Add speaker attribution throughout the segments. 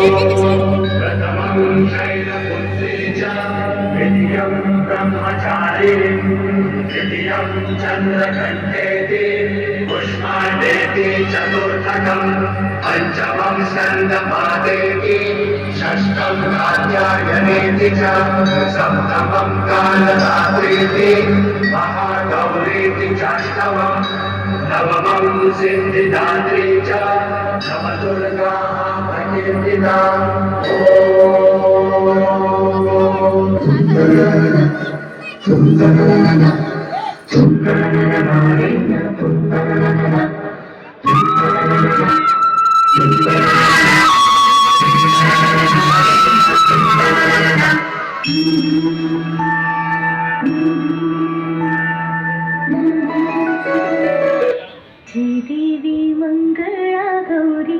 Speaker 1: प्रथमं शैलपुत्रीचा द्वितीयं ब्रह्मचारी तृतीयं चन्द्रघण्टेति पुष्पाण्डेति चतुर्थकं पञ्चमं स्कन्दपादेति षष्ठं कात्यायनेति च सप्तमं कालरात्रीति महागौरीति चाष्टमं नवमं सिद्धिदात्री च नवदुर्गा प्रकीर्तिता।
Speaker 2: देवी मंगळा गौरी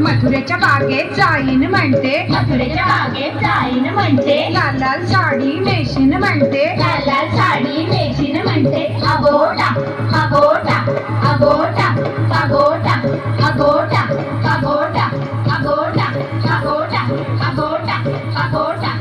Speaker 3: मथुरेच्या बागेत जाईन म्हणते,
Speaker 2: मथुरेच्या बागेत जाईन म्हणते,
Speaker 3: लाल लाल साडी नेशीन म्हणते,
Speaker 2: लाल लाल साडी नेशीन म्हणते, अगोटा अगोटा अगोटा अगोटा अगोटा अगोटा अगोटा अगोटा अगोटा अगोटा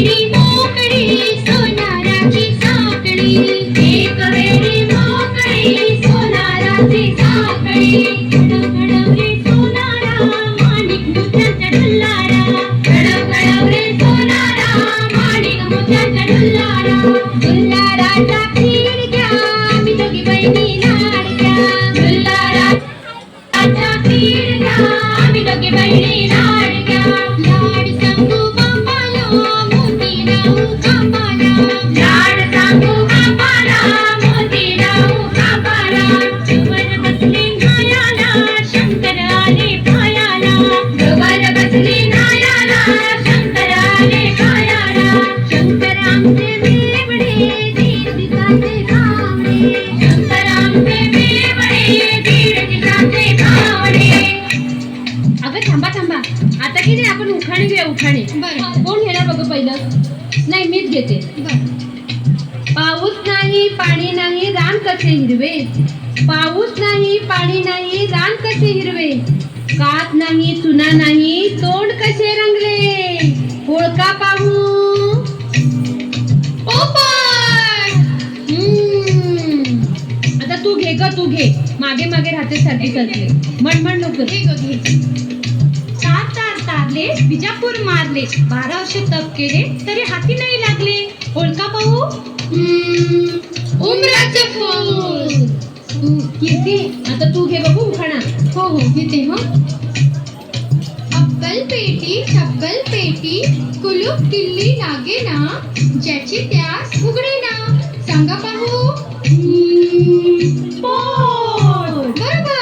Speaker 2: वेळी मोकळी सोनाराची साखळी, एक वेळी मोकळी सोनाराची साखळी. घडव रे सोनारा माणिक मोत्याचा डुलारा, घडव रे सोनारा माणिक मोत्याचा डुलारा. डुलाराचा खीर घ्या आम्ही दोघी बहिणी लाडक्या, डुलाराचा खीर घ्या आम्ही दोघी बहिणी लाडक्या. लाड सांगू बापाला मोती राहू कापाला, लाड सांगू बापाला मोती राहू कापाला. वर बसले नायाला शंकर आले पायाला, वर बसले नायाला शंकर आले पायाला. शंकर आमचे बेवडे दीड दिवसाचे कावडे, शंकर आमचे बेवडे दीड दिवसाचे कावडे.
Speaker 4: अगं थांबा थांबा, आता की नाही आपण उखाणे घेऊया उखाणे. कोण घेणार बघ पहिलं? नाही मीच घेते. पाऊस नाही पाणी नाही रान कसे हिरवे, पाऊस नाही पाणी नाही रान कसे हिरवे. कात नाही चुना नाही तोंड कसे रंगले. होळका पाहू पोपट. आता तू घे ग तू घे, मागे मागे राहते सारखी चालते. म्हण लवकर.
Speaker 2: तार तारले विजापूर मारले, 12 वर्ष तप केले तरी हाती नाही लागले. ओळखा पाहू उमराचे फूल.
Speaker 4: कीर्ती आता तू घे बघू उखाणा.
Speaker 2: हो हो घेते. हो अब्बल पेटी शब्बल पेटी कुलूप किल्ली लागे ना, ज्याची त्यास उघडे ना. सांगा पाहू पोट. बरोबर.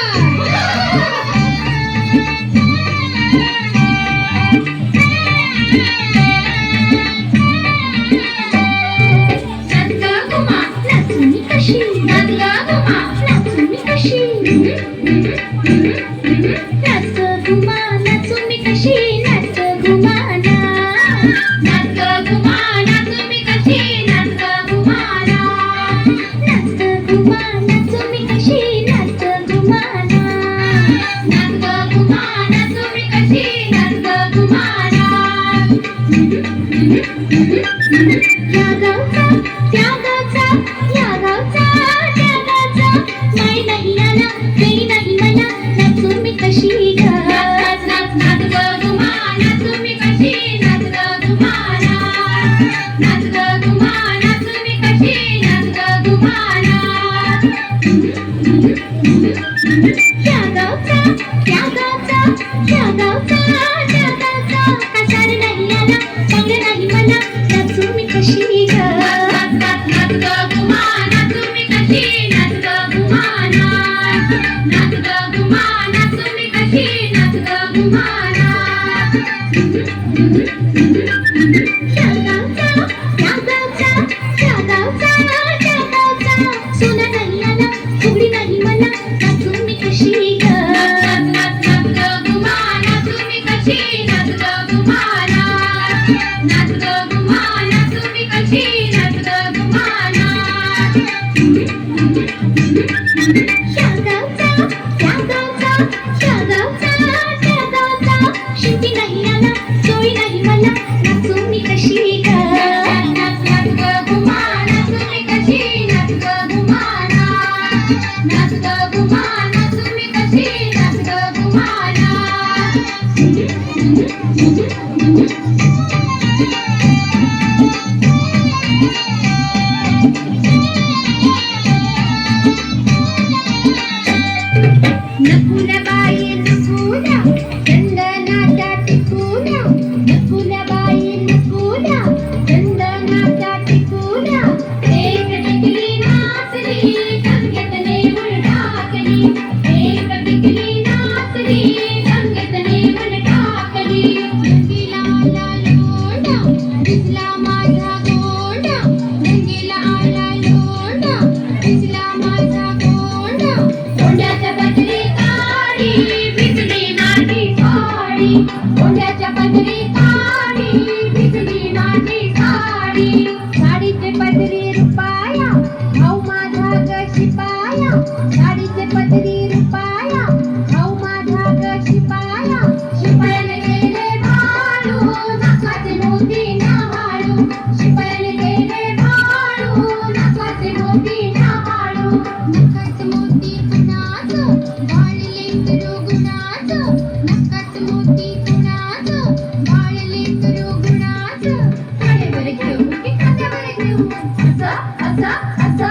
Speaker 2: असा असा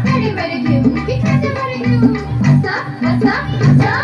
Speaker 2: कडेवर घेऊ की खांद्यावर घेऊ असा असा असा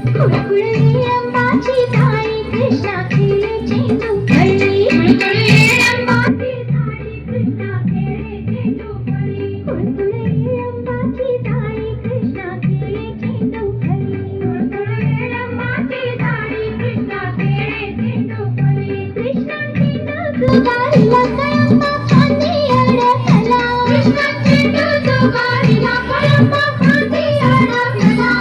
Speaker 2: कुळकुळी अंबाची झाडी कृष्णा खेळे चेंडू फळी कुळकुळी अंबाची झाडी कृष्णा खेळे चेंडू फळी कुळकुळी अंबाची झाडी कृष्णा खेळे चेंडू फळी कुळकुळी अंबाची झाडी कृष्णा खेळे चेंडू फळी कृष्णा चेंडू जुगारीला कळंबा फांदी अडकला कृष्णा चेंडू जुगारीला कळंबा फांदी अडकला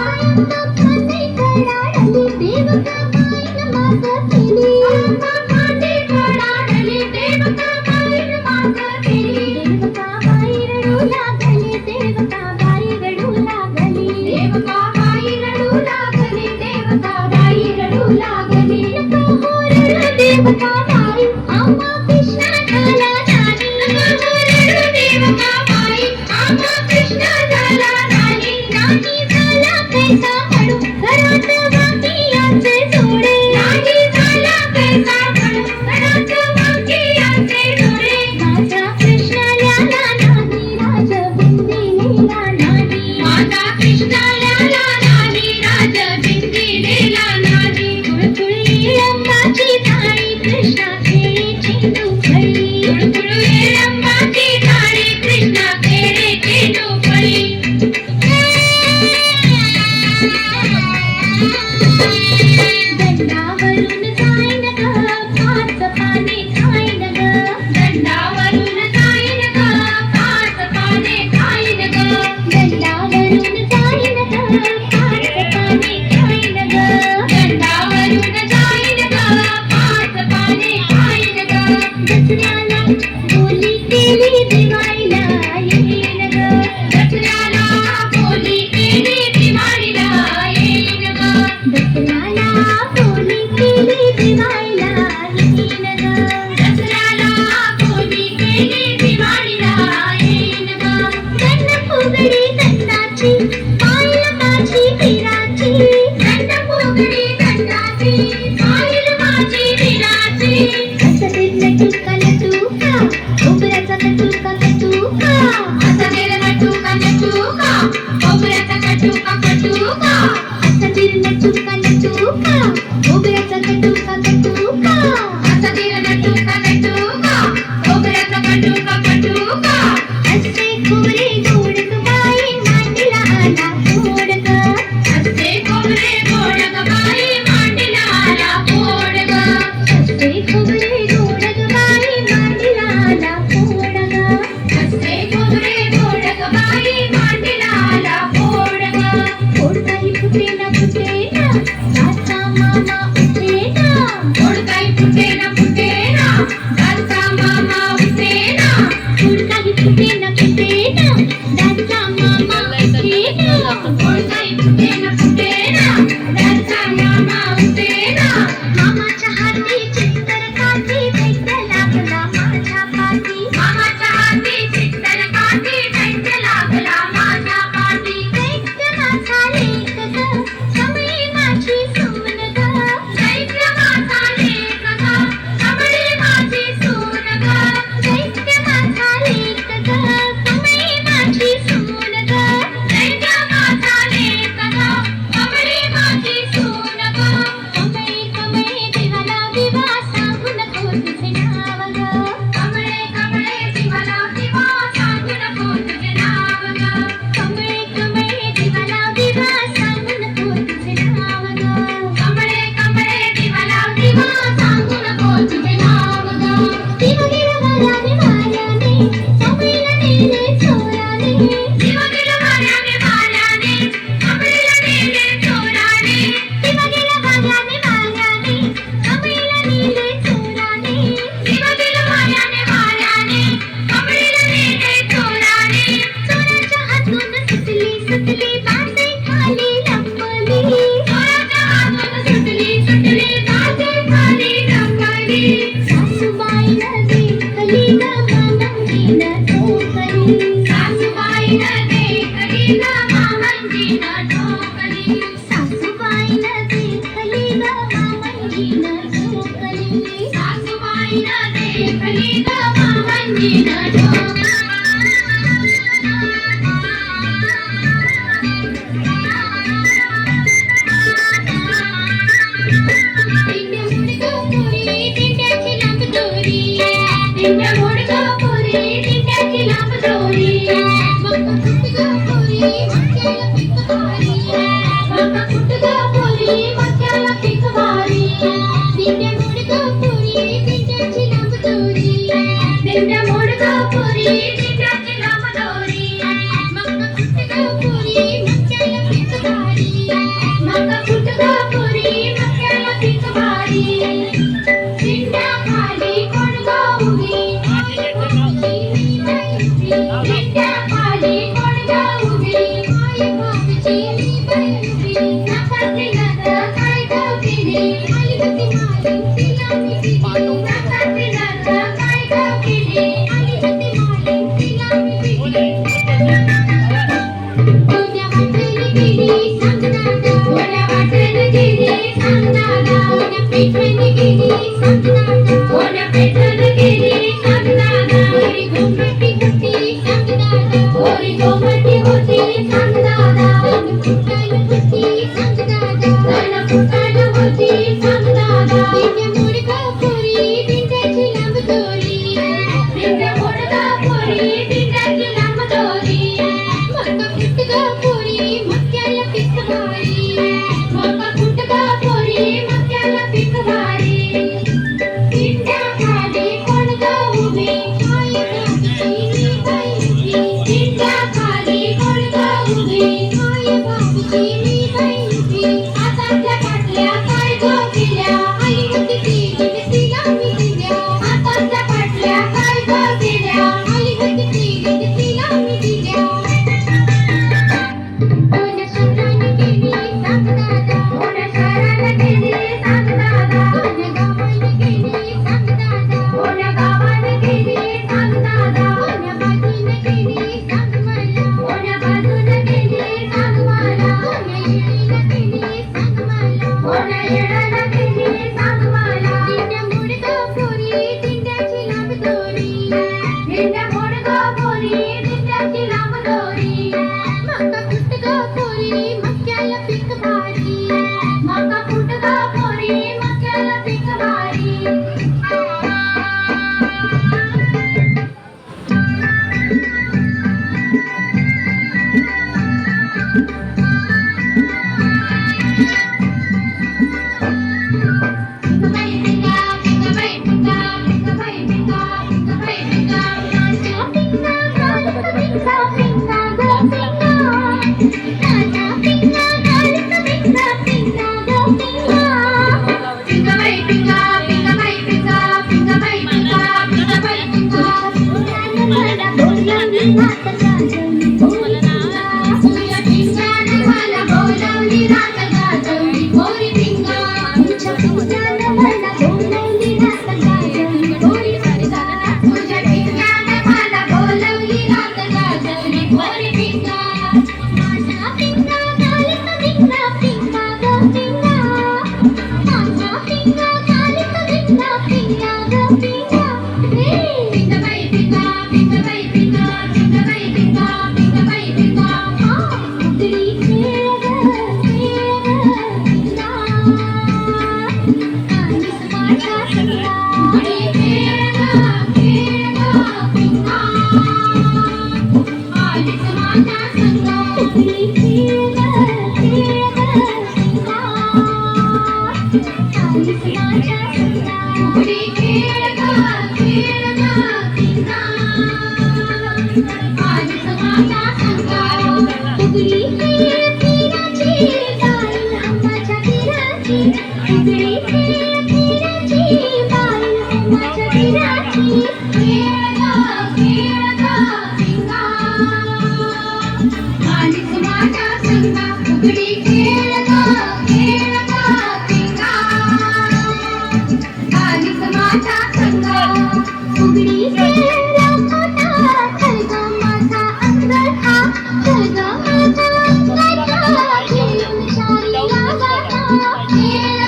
Speaker 2: खेळ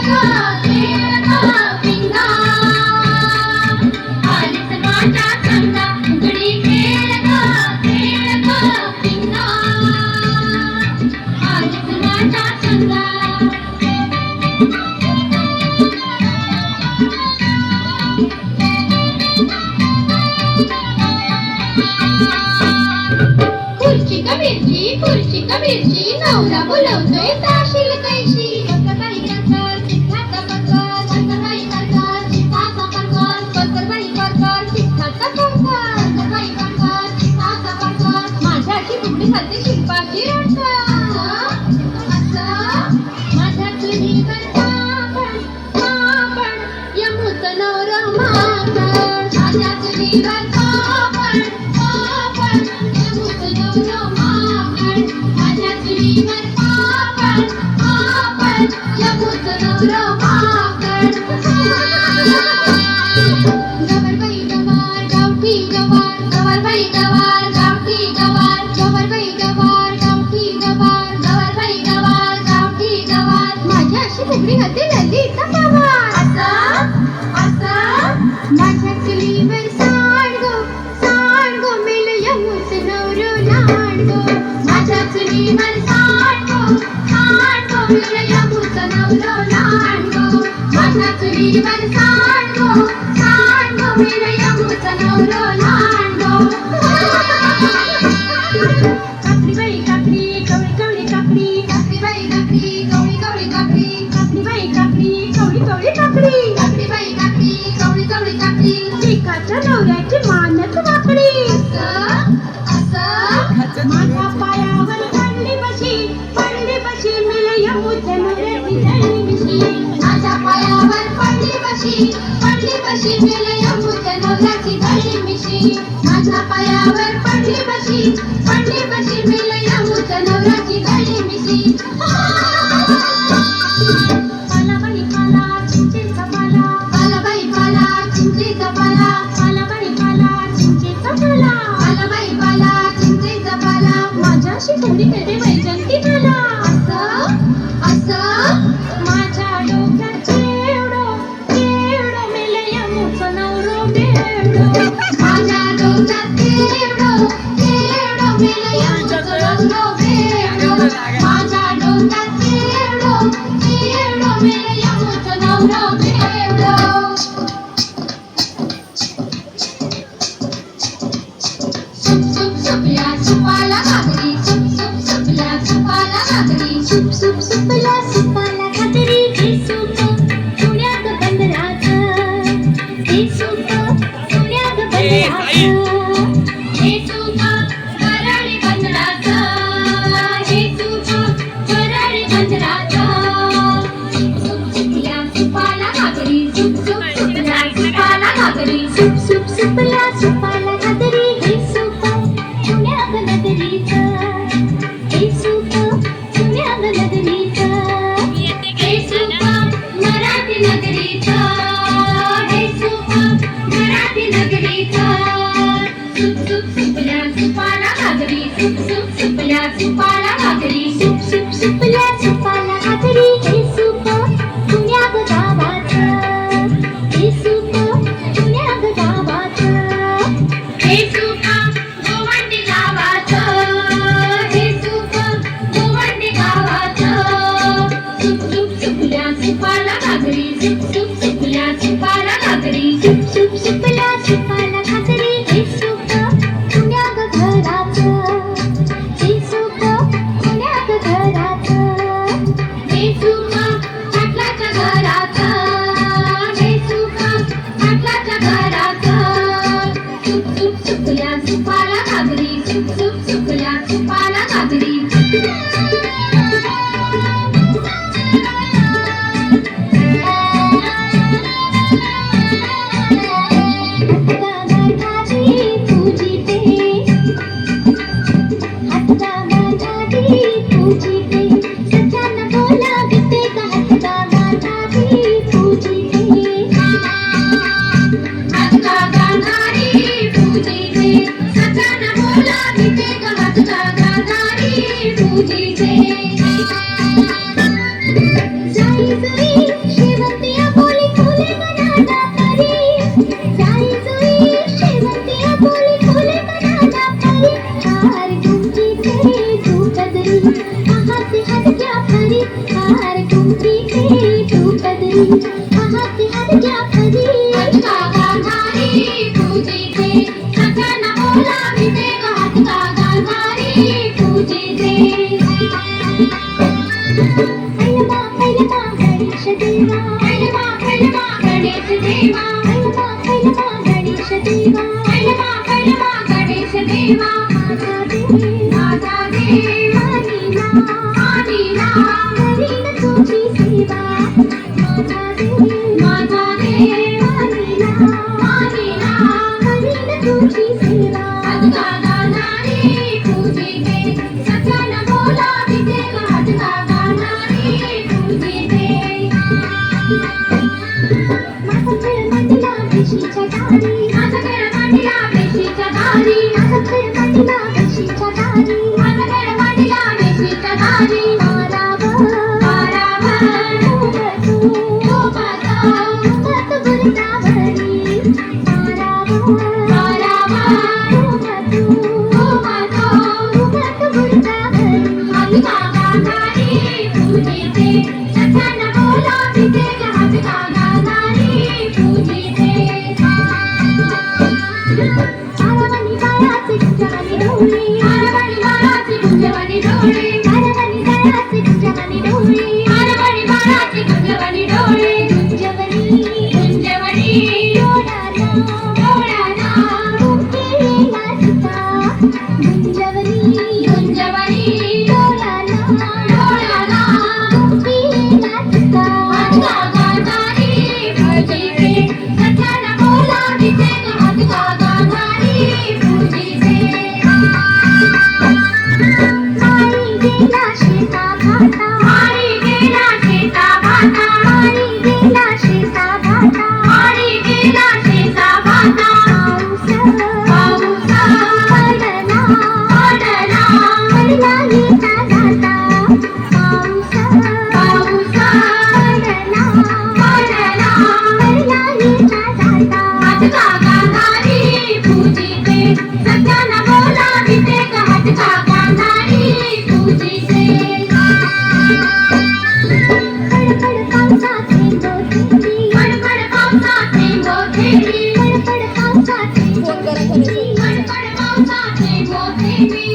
Speaker 2: लावतोय ताशील कैशी बकरबाई करकर चिठ्ठाचा करकर बकरबाई करकर चिठ्ठाचा करकर बकरबाई करकर चिठ्ठाचा करकर बकरबाई करकर चिठ्ठाचा करकर माझ्याची बुगडी घालते शिंपाची रडकर असं माझ्या चुलीवर पापड पापड यमुचं नवरं माकड माझ्या चुलीवर पापड पापड यमुचं नवरं माकड माझ्या चुलीवर पापड पापड यमुचं नवरं माकड गवरबाई गवार गावठी गवार गवरबाई गवार गावठी गवार गवरबाई गवार गावठी गवार गवरबाई गवार गावठी गवार माझ्या अशी फुगडी घालते ललिता पवार असं असं माझ्या चुलीवर सांडगो मेल यमुच नवरो लांडगो माझ्या चुलीवर सांडगो मेल यमुच नवरो लांडगो माझ्या चुलीवर सांडगो मेल यमुच नवरो लांडगो काकडीबाई काकडी कवळी कवळी काकडी काकडीबाई काकडी कवळी कवळी काकडी काकडीबाई काकडी कवळी कवळी काकडी काकडीबाई काकडी कवळी कवळी काकडी एकाच्या नवऱ्याची मानच वाकडी असं माझ्या पायावर पडली बशी मिल यमुच नवऱ्याची जळली मिशी माझ्या पायावर पडली बशी मिल यमुच नवऱ्याची जळली मिशी माझ्या पायावर पडली बशी मिल यमुच नवऱ्याची जळली मिशी पालाबाई पाला चिंचेचा पाला पालाबाई पाला चिंचेचा पाला पालाबाई पाला चिंचेचा पाला पालाबाई पाला चिंचेचा पाला माझ्याशी थोडी केले वैजंती पाला असं माझ्या डोक्यात केवढो मेल यमुच नवरो बेवडो माझ्या डोक्यात केवढो मेल यमुच नवरो बेवडो माझ्या डोक्यात केवढो मेल यमुच नवरो बेवडो सुप सुप सुपल्या सुपाला घागरी सुप सुप सुपल्या सुपाला घागरी सुप सुप सुपल्या सुपाला घागरी हे सूप पुण्यात बंदराचं हे सूप पुण्यात बंदराचं हे सूप वराडी बंदराचं हे सूप वराडी बंदराचं सुप सुपल्या सुपाला घागरी सुप सुप सुपल्या सुपाला घागरी सुप सुप सुपल्या सुपाला घागरी हे सूप पुण्यात नगरीचं हे सूप पुण्यात नगरीचं हे सूप मराठी नगरीचं हे सूप मराठी नगरीचं सुप सुप सुपल्या सुपाला घागरी सुप सुप सुपल्या सुपाला घागरी सुप सुप सुपल्या सुपाला घागरी हे सूप पुण्यात गावाचं हे सूप पुण्यात गावाचं हे सूप गोवंडी गावाचं हे सूप गोवंडी गावाचं सुप सुप सुपल्या सुपाला घागरी सुप सुप सुपल्या सुपाला घागरी सुप सुप सुपल्या सुपाला घागरी हे सूप पुण्यात घराचं हे सूप पुण्यात घराचं हे सूप पाटलाच्या घराचं हे सूप पाटलाच्या घराचं सुप सुप सुपल्या सुपाला घागरी सुप सुप सुपल्या सुपाला घागरी पूजी दे देवा कैलवा कैलवा गणेश देवा कैलवा कैलवा गणेश देवा कैलवा कैलवा गणेश देवा माझा देव मानिला मानिला करीन तुझी सेवा माझा देव मानिला मानिला करीन तुझी सेवा हातका गाणारी पूजिते सजन बोलाविते हातका गाणारी पूजिते माझा खेळ मांडला पेशीच्या दारी माझा खेळ मांडला पेशीच्या दारी माझा खेळ मांडला पेशीच्या दारी माझा खेळ मांडला पेशीच्या दारी माराव घुमत गुरतावरी माराव घुमत गुरतावरी हातका गाणारी पूजिते सजन बोलाविते हातका गाणारी पूजिते आरवणी बाळाचे गुंजवणी डोळे आरवणी बाळाचे गुंजवणी डोळे आरवणी बाळाचे गुंजवणी डोळे आरवणी बाळाचे गुंजवणी डोळे गुंजवणी गुंजवणी डोळ्याला डोळ्याला गुंजलेला सीता गुंजवणी गुंजवणी डोळ्याला डोळ्याला गुंजलेला सीता हातका गाणारी पूजिते सजन बोलाविते हातका गाणारी पूजिते माळी गेला शेता भाता माळी गेला शेता भाता माळी गेला शेता भाता माळी गेला शेता भाता पाऊस पडला पडला पडला येता जाता पाऊस पडला पडला पडला येता जाता हातका गाणारी पूजिते सजन बोलाविते हातका गाणारी पूजिते कडकड पावसात थेंबो थेंबी कडकड पावसात थेंबो थेंबी कडकड पावसात थेंबो थेंबी कडकड पावसात थेंबो थेंबी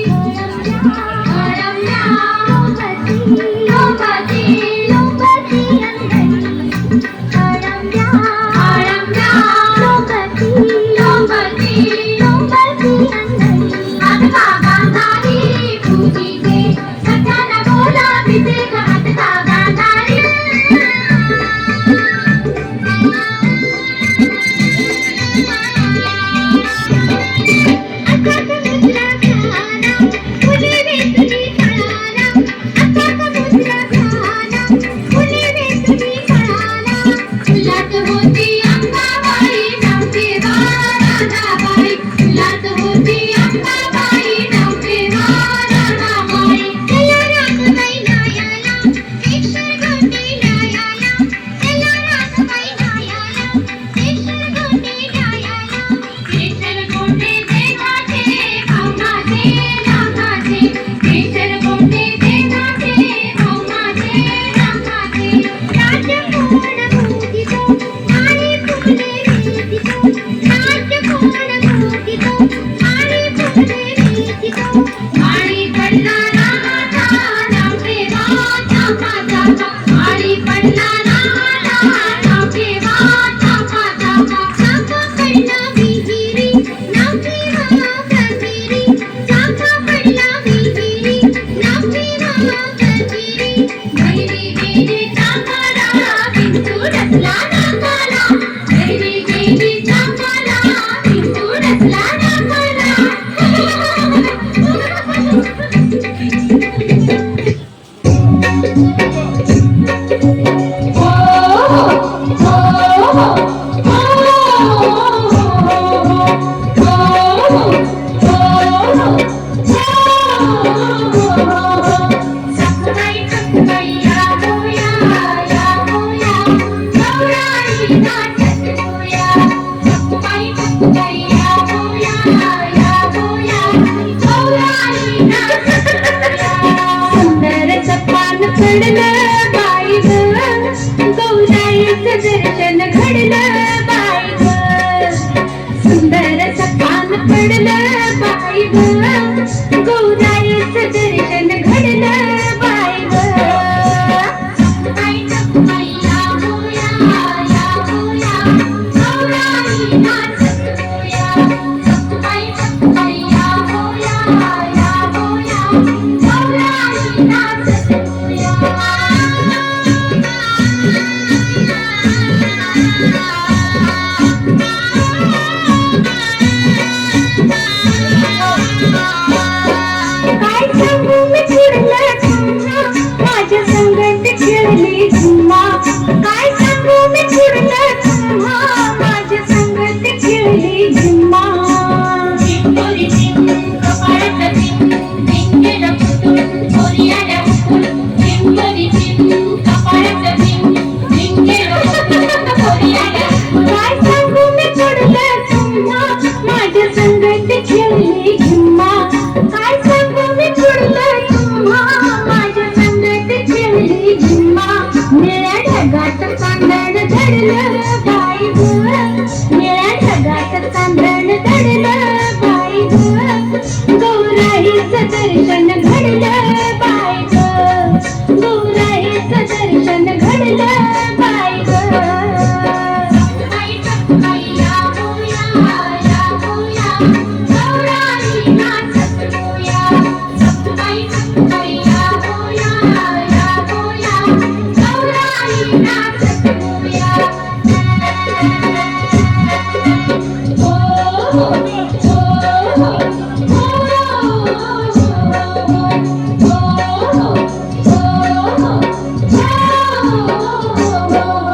Speaker 2: गळमल्या लोंबती लोंबती लोंबती अंगणी गळमल्या गळमल्या लोंबती लोंबती लोंबती अंगणी हातका गाणारी पूजिते सजन बोलाविते हातका गाणारी अथाक मुद्रा घाना फुले वेचली फळाला अथाक मुद्रा घाना फुले वेचली फळाला फुलात होती अंबाबाई नवदेवा राधाबाई फुलात होती अंबाबाई नवदेवा राधाबाई चला राधाबाई नायाला केशर गोटे नायाला चला राधाबाई नायाला केशर गोटे नायाला केशर गोटे देवाचे भावनाचे रामाचे केशर गोटे देवाचे भावनाचे रामाचे राजकोण मोदितो आणि फुले वेचितो राजकोण मोदितो आणि फुले वेचितो माळी पडला रामाचा नवदेवाचा माझा माळी पडला रामाचा नवदेवाचा माझा चाका पडला विहिरी नवदेवा गंभीरी चाका पडला विहिरी नवदेवा गंभीरी बहिरी गेली चाकाला बिंदू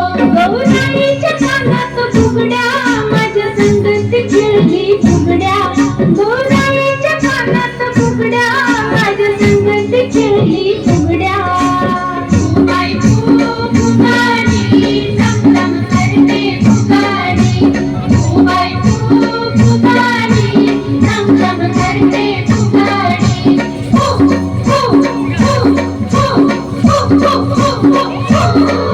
Speaker 2: गौराईच्या कानात फुगड्या माझ्या संगती खेळली फुगड्या गौराईच्या कानात फुगड्या माझ्या संगती खेळली फुगड्या बाई फुगाडी टमटम करते फुगाडी बाई फुगाडी टमटम करते फुगाडी हो हो हो हो हो हो हो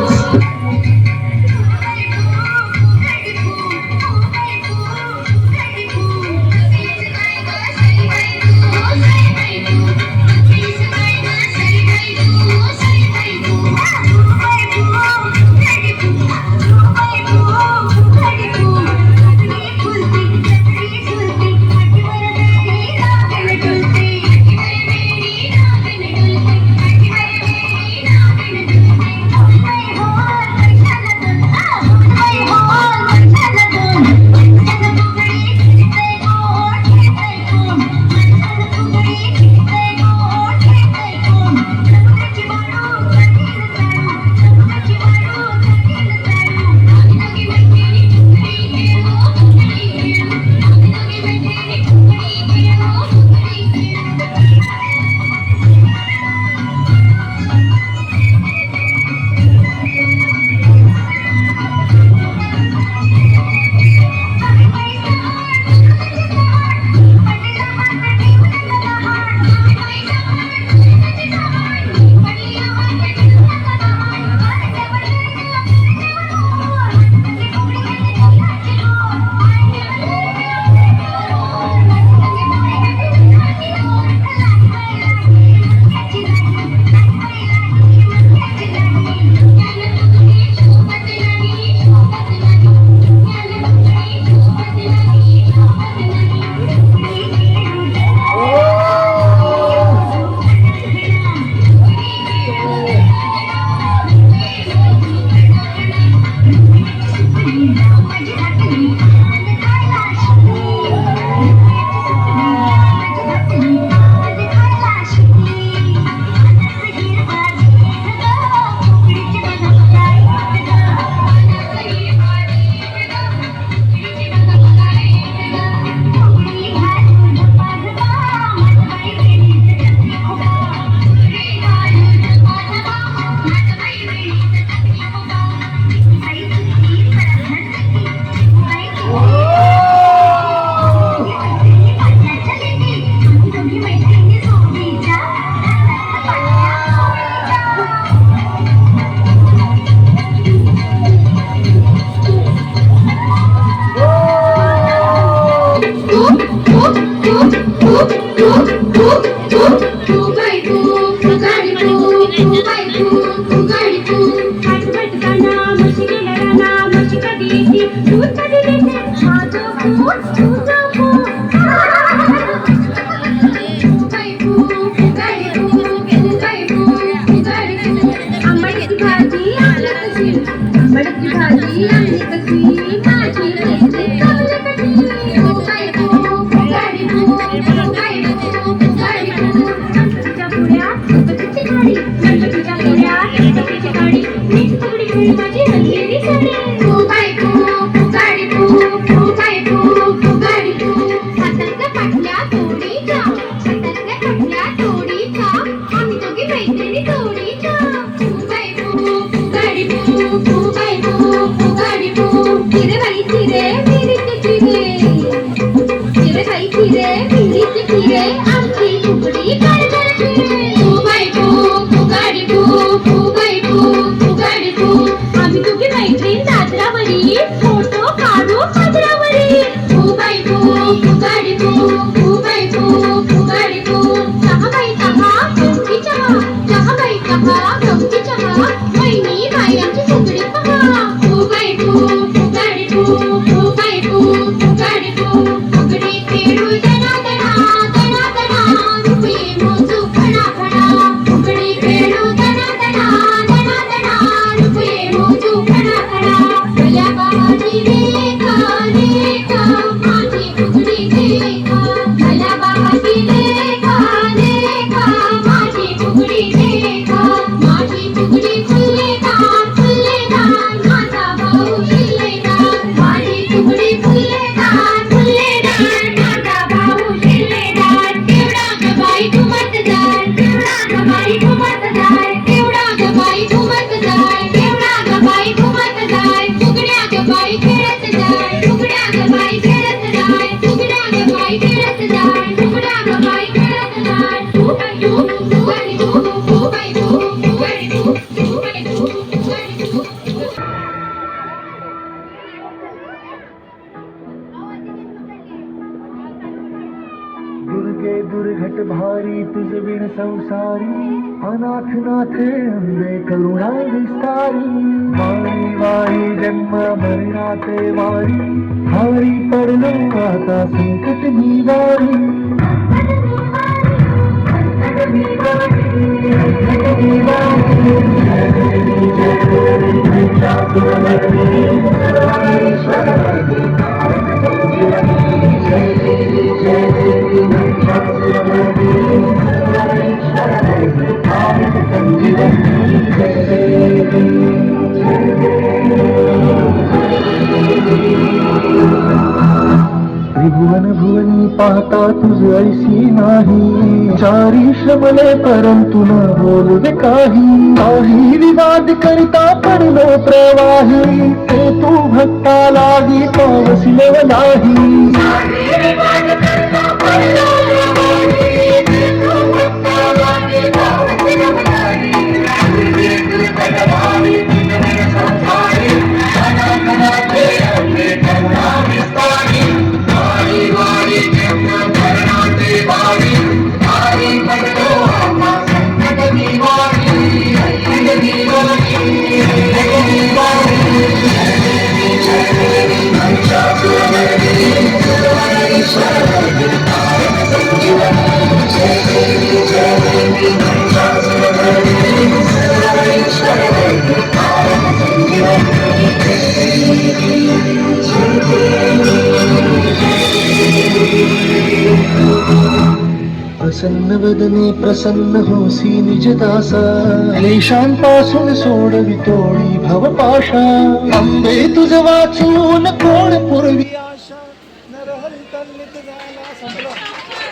Speaker 2: चहा, वहिनी बाई आमची फुगडी पहा.
Speaker 5: घट भारी तुझ बिन संसारी अनाथ नाथे अंबे करुणा विस्तारी वारी वारी जन्म मरणाते वारी भारी पडलो आता संकट निवारी त्रिभुवन भुवनी पाहता तुझ ऐसी नाही चारी श्रमले परंतु न बोलवे काही विवाद करिता पडलो प्रवाही ते तू भक्ता लागी पावसिलव नाही प्रसन्न वदने प्रसन्न होसी निज दासा क्लेशांपासून सोडवी तोडी भवपाशा अंबे तुझ वाचून कोण पूर्वी